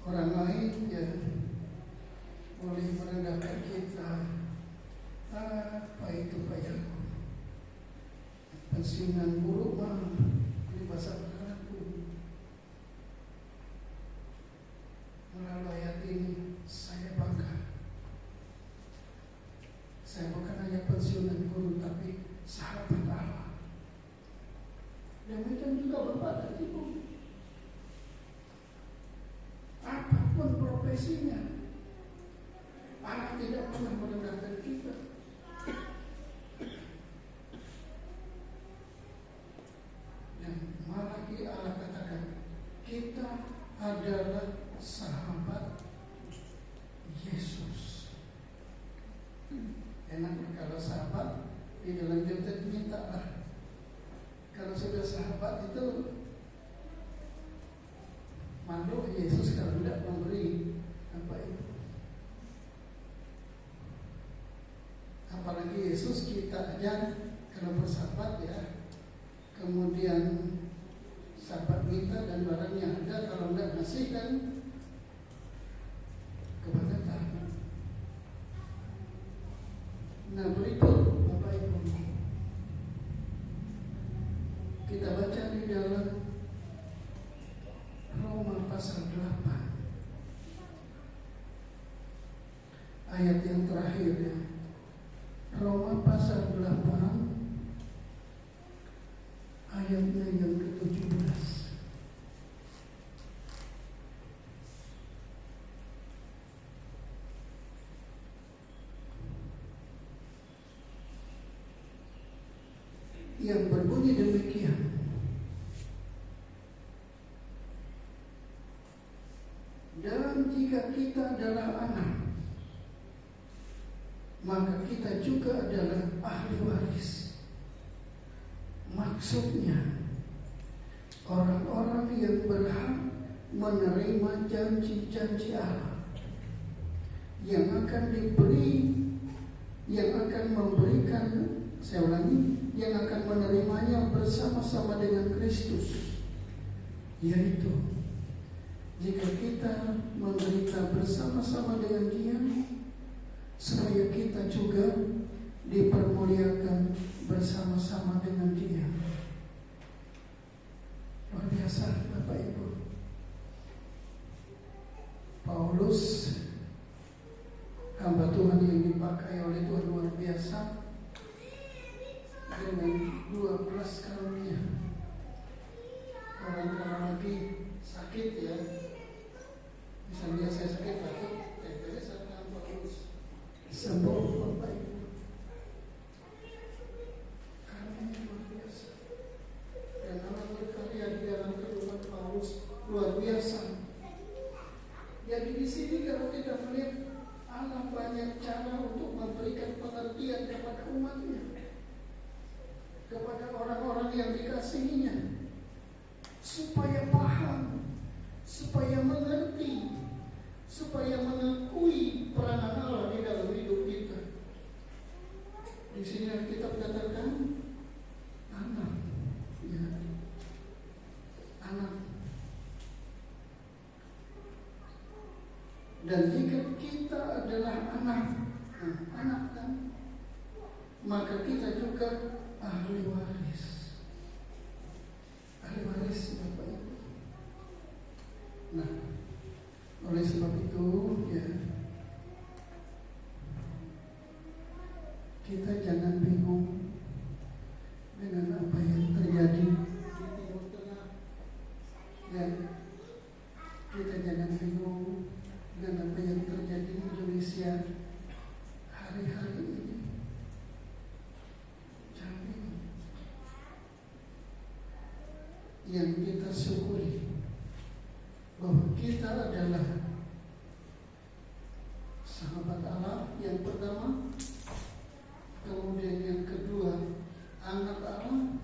Orang lain, ya, boleh merendahkan kita. Apa itu payahku? Pensiunan buruk mah di bahasa anakku. Melalui ayat ini saya bangga. Saya bukan hanya pensiunan guru, tapi sahabat Allah. Demikian juga Bapak dan Ibu. ekspresinya. Allah tidak pernah merendahkan kita. Dan malah Allah katakan kita adalah sahabat Yesus. Enak kalau sahabat di dalam jodoh minta lah. Kalau sudah sahabat itu malu Yesus kalau tidak memberi apa itu. Apalagi Yesus kita aja kalau bersahabat ya. Kemudian sahabat minta dan barangnya ada, kalau tidak ngasih kan kebangetan. Nah berikut Bapak Ibu, kita baca di dalam Roma pasal 8 ayat yang terakhir ya. Roma pasal 8 ayatnya yang ke-17. Yang berbunyi demikian. Dan jika kita adalah anak, maka kita juga adalah ahli waris. Maksudnya orang-orang yang berhak menerima janji-janji Allah yang akan diberi, yang akan memberikan, saya ulangi, yang akan menerimanya bersama-sama dengan Kristus, yaitu jika kita menderita bersama-sama dengan Dia, supaya kita juga dipermuliakan bersama-sama dengan Dia. Luar biasa Bapak Ibu. Paulus, hamba Tuhan yang dipakai oleh Tuhan luar biasa, dengan 12 karunia. Orang kalau lagi sakit ya, misalnya saya sakit batuk, saya akan Paulus sembuh Bapak Ibu. Dan Allah berkarya di dalam kehidupan Paulus luar biasa. Jadi di sini kalau kita melihat Allah banyak cara untuk memberikan pengertian kepada umatnya, kepada orang-orang yang dikasihinya, supaya paham, supaya mengerti, supaya mengakui peranan Allah di dalam hidup kita. Di sini kita katakan anak, ya, anak. Dan jika kita adalah anak, anak kan, maka kita juga ahli waris. Ahli waris Bapak Ibu. Nah, oleh sebab itu ya, kita jangan bingung dengan apa yang terjadi di Timur Tengah. Ya, kita jangan bingung dengan apa yang terjadi di Indonesia hari-hari ini. Jangan bingung. Yang kita syukuri bahwa kita adalah sahabat Allah yang pertama, kemudian yang kedua anak Allah,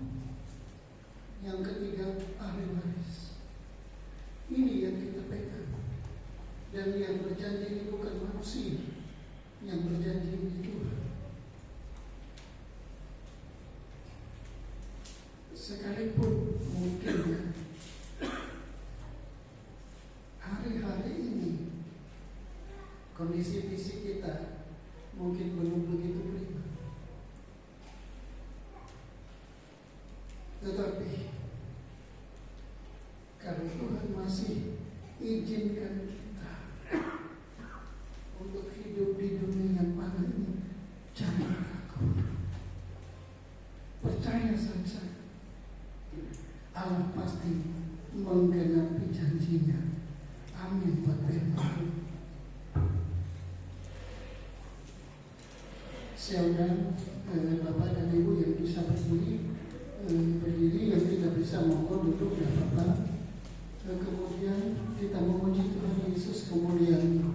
yang ketiga ahli waris. Ini yang kita pegang. Dan yang berjanji ini bukan manusia, yang berjanji ini Tuhan. Sekalipun mungkin ya, hari-hari ini kondisi fisik kita mungkin belum begitu prima, tetapi kalau Tuhan masih izinkan kita untuk hidup di dunia yang panas ini, jangan ragu, percaya saja Allah pasti menggenapi janjinya. Amin buat firman. Saya undang Bapak dan Ibu yang bisa berdiri, yang tidak bisa mohon duduk ya Bapak. Kemudian kita memuji Tuhan Yesus kemuliaan.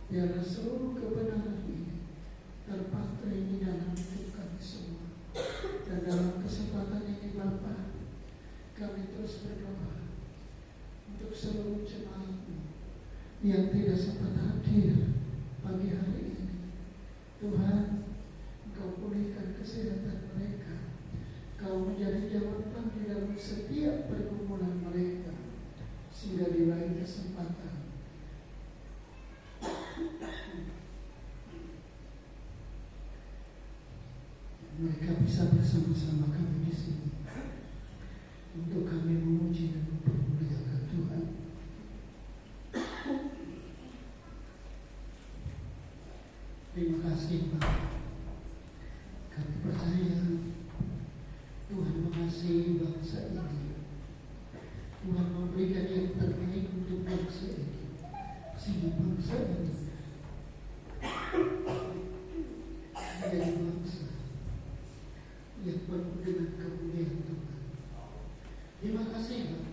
Biarlah seluruh kebenaran ini terpatri di dalam hidup kami semua. Dan dalam kesempatan ini Bapa, kami terus berdoa untuk seluruh jemaat-Mu yang tidak sempat hadir pagi hari ini. Tuhan, Engkau pulihkan kesehatan mereka. Kau menjadi jawaban di dalam setiap pergumulan mereka, sehingga di lain kesempatan mereka bisa bersama-sama kami di sini untuk kami memuji dan mempermuliakan Tuhan. Terima kasih Pak. Kami percaya Tuhan mengasihi bangsa ini. Tuhan memberikan yang terbaik untuk bangsa ini, sehingga bangsa ini menjadi bangsa yang penuh dengan kemuliaan Tuhan. Terima kasih Pak.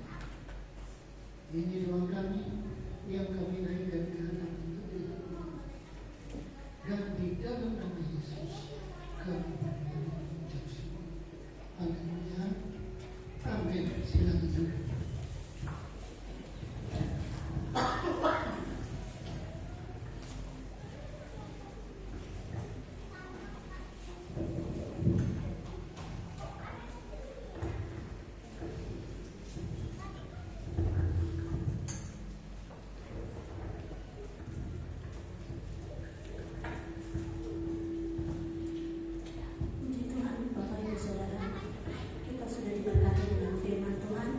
Ini doa kami yang kami naikkan ke hadapan Tuhan. Dan di dalam nama Yesus kami mengucap syukur. Haleluya. Amin. Silakan duduk. Puji Tuhan, Bapak Ibu Saudara, kita sudah diberkati dengan firman Tuhan.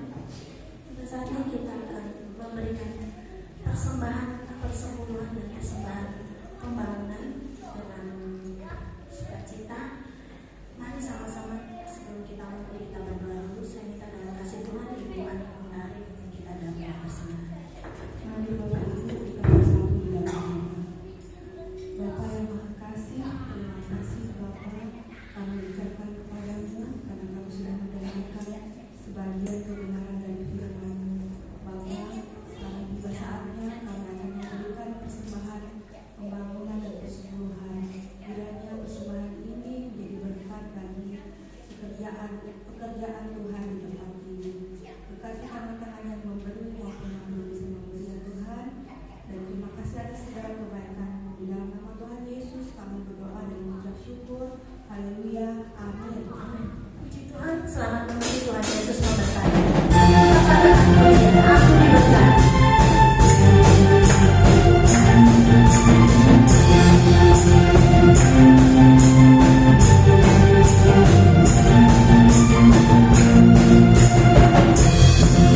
Pada saat ini kita akan memberikan persembahan persepuluhan dan persembahan pembangunan dengan sukacita. Mari sama-sama sebelum kita mulai kita berdoa dulu. Saya minta dalam kasih Tuhan Ibu Ani Mentari untuk kita dapat bersama. Mari Bapak Ibu kita bersatu di dalam doa. Bapa yang Maha Kasih, terima kasih Bapa, kami ucapkan kepadamu karena kami sudah mendengarkan sebagian kebenaran dari firman-Mu. Bapa, sekarang tiba saatnya kami akan memberikan persembahan pembangunan dan persepuluhan. Kiranya persembahan ini menjadi berkat bagi pekerjaan Tuhan di tempat ini. Berkati tangan-tangan yang memberi maupun yang belum bisa memberi ya Tuhan. Dan terima kasih atas segala kebaikan-Mu. Di dalam nama Tuhan Yesus kami berdoa dan mengucap syukur. Haleluya. Amin. Amin. Puji Tuhan, selamat menuju Tuhan Yesus memberkati. Katakan pujian, aku diberkati.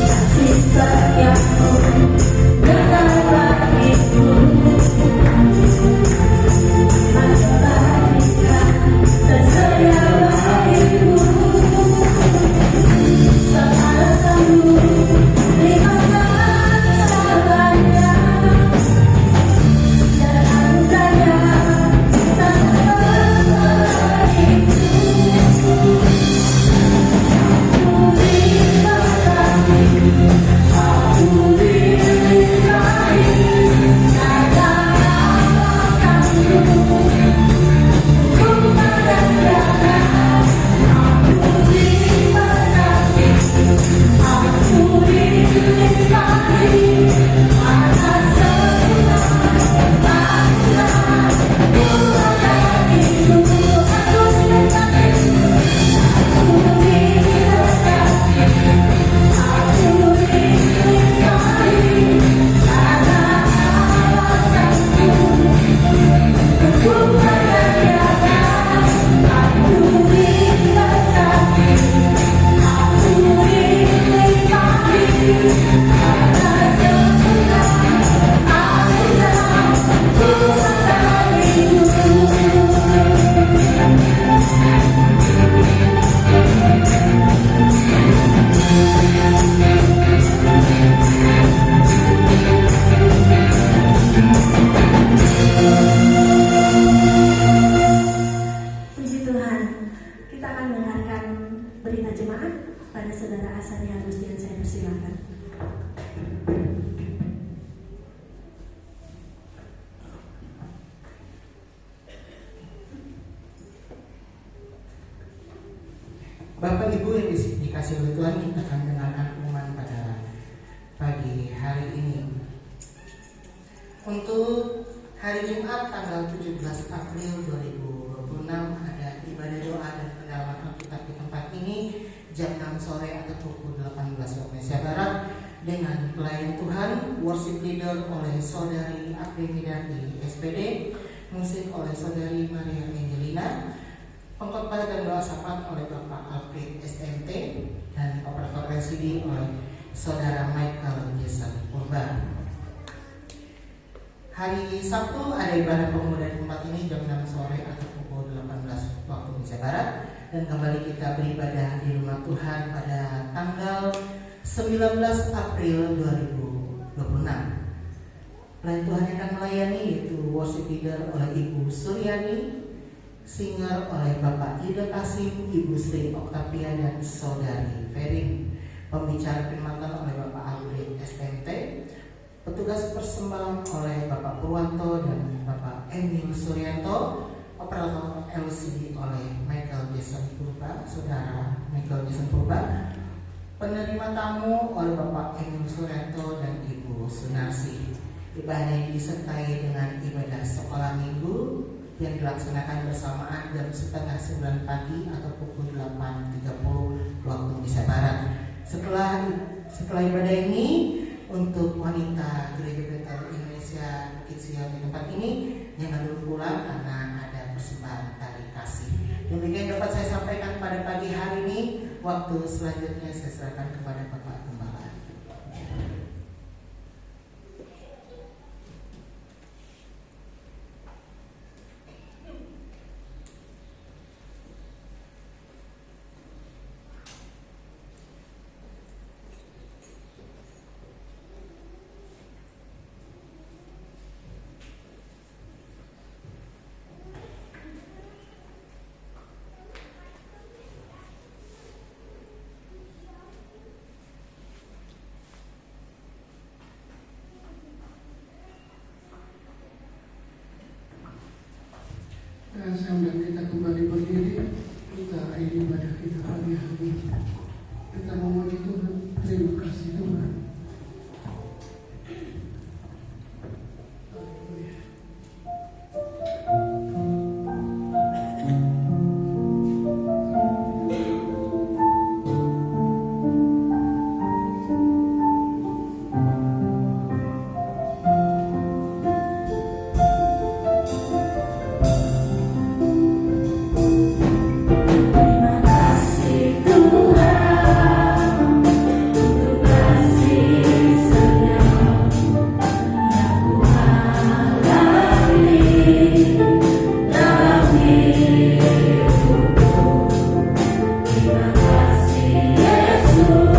Kasih setiamu dalam bagiku, menjadikan dan setia. Bapak Ibu yang dikasih oleh Tuhan, kita akan dengarkan pengumuman pada pagi hari ini. Untuk hari Jumat tanggal 17 April 2026 ada ibadah doa dan pendalaman Alkitab di tempat ini jam 6 sore atau pukul 18 waktu Indonesia Barat dengan pelayan Tuhan, worship leader oleh Saudari Aprimidati SPD, musik oleh Saudari Maria Angelina, pengkhotbah dan doa sapaan oleh Bapak Alfred SMT, dan operator LCD oleh Saudara Michael Jason Purba. Hari Sabtu ada ibadah pemuda di tempat ini jam 6 sore atau pukul 18 waktu Indonesia Barat, dan kembali kita beribadah di rumah Tuhan pada tanggal 19 April 2026. Pelayan Tuhan yang akan melayani yaitu worship leader oleh Ibu Suryani, singer oleh Bapak Ida Kasim, Ibu Sri Oktavia dan Saudari Ferin, pembicara firman oleh Bapak Alfred SMT, petugas persembahan oleh Bapak Purwanto dan Bapak Emil Suryanto, operator LCD oleh Michael Jason Purba, Saudara Michael Jason Purba, penerima tamu oleh Bapak Emil Suryanto dan Ibu Sunarsi. Ibadah ini disertai dengan ibadah sekolah minggu yang dilaksanakan bersamaan jam setengah 9 pagi atau pukul 8.30 waktu Indonesia Barat. Setelah ibadah ini, untuk wanita Gereja Bethel Indonesia Bukit Sion di tempat ini jangan dulu pulang karena ada persembahan tali kasih. Demikian dapat saya sampaikan pada pagi hari ini. Waktu selanjutnya saya serahkan kepada Bapak Gembala. Dan sambil kita kembali berdiri, kita akhiri ibadah kita pagi hari ini. Kita memuji Tuhan. Terima kasih Tuhan. Terima kasih Yesus.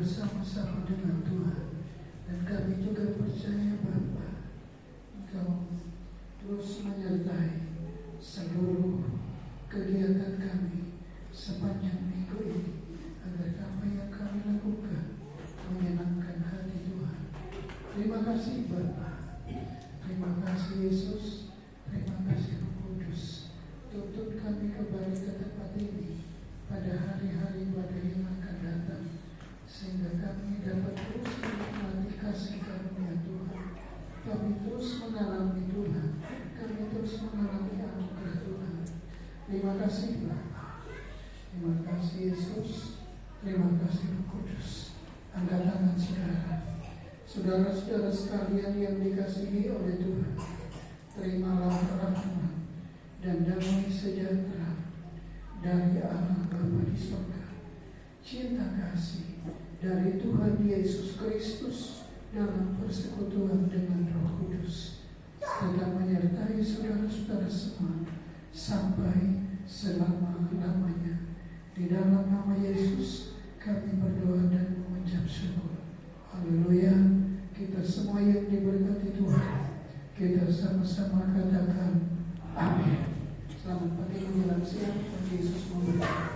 bersama-sama dengan Tuhan. Dan kami juga percaya Bapa, Engkau terus menyertai seluruh kegiatan kami sepanjang minggu ini, agar apa yang kami lakukan menyenangkan hati Tuhan. Terima kasih Bapa, terima kasih Yesus, terima kasih Roh Kudus. Tuntun kami kembali ke tempat ini pada hari-hari pada yang akan datang, sehingga kami dapat terus menikmati kasih karunia Tuhan. Kami terus mengalami Tuhan, kami terus mengalami anugerah Tuhan. Terima kasih Bapa, terima kasih Yesus, terima kasih Roh Kudus. Angkat tangan saudara-saudara sekalian yang dikasihi oleh Tuhan. Terimalah rahmat dan damai sejahtera dari Allah Bapa di surga, cinta kasih dari Tuhan Yesus Kristus dalam persekutuan dengan Roh Kudus tetap menyertai saudara-saudara semua sampai selama-lamanya. Di dalam nama Yesus kami berdoa dan mengucap syukur. Haleluya. Kita semua yang diberkati Tuhan, kita sama-sama katakan amin. Selamat pagi menjelang siang. Tuhan Yesus memberkati.